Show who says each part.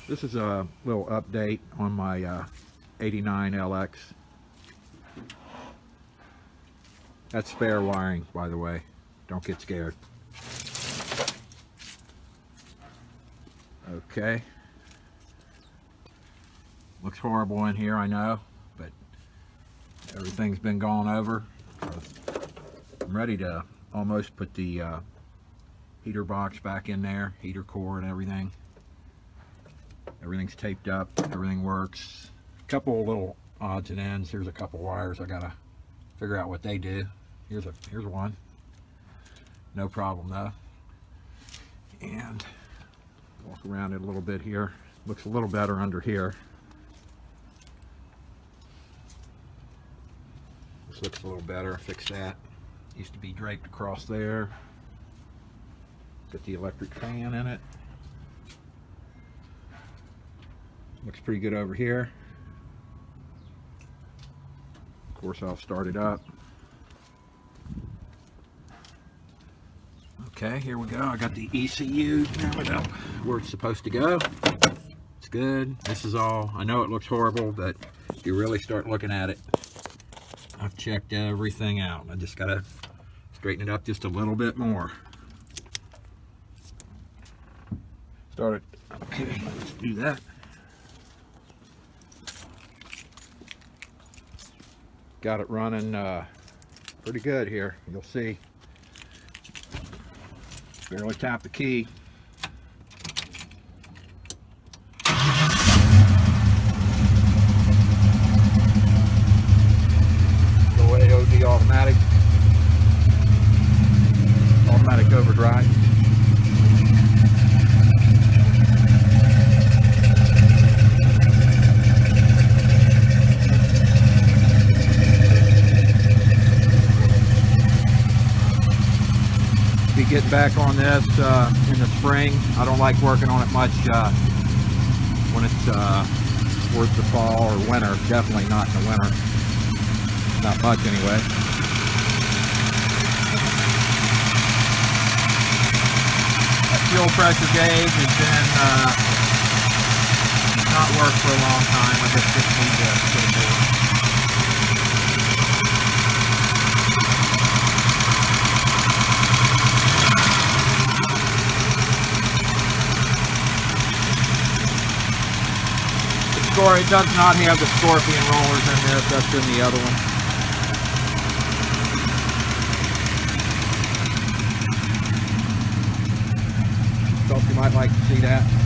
Speaker 1: This is a little update on my 89 LX. That's spare wiring, by the way. Don't get scared. Okay. Looks horrible in here, I know, but everything's been gone over. I'm ready to almost put the heater box back in there, heater core and everything. Everything's taped up, everything works. A couple of little odds and ends. Here's a couple wires I gotta figure out what they do. Here's one. No problem though. And walk around it a little bit here. Looks a little better under here. This looks a little better. Fix that. Used to be draped across there. Got the electric fan in it. Looks pretty good over here. Of course, I'll start it up. Okay, here we go. I got the ECU now where it's supposed to go. It's good. This is all. I know it looks horrible, but if you really start looking at it, I've checked everything out. I just gotta straighten it up just a little bit more. Start it. Okay, let's do that. Got it running pretty good here. You'll see. Barely tap the key. Go away, OD automatic. Automatic overdrive. Be getting back on this in the spring. I don't like working on it much when it's towards the fall or winter. Definitely not in the winter. Not much anyway. That fuel pressure gauge has been not worked for a long time. I just need to put a new one. It does not have the scorpion rollers in this, that's in the other one. Thought you might like to see that.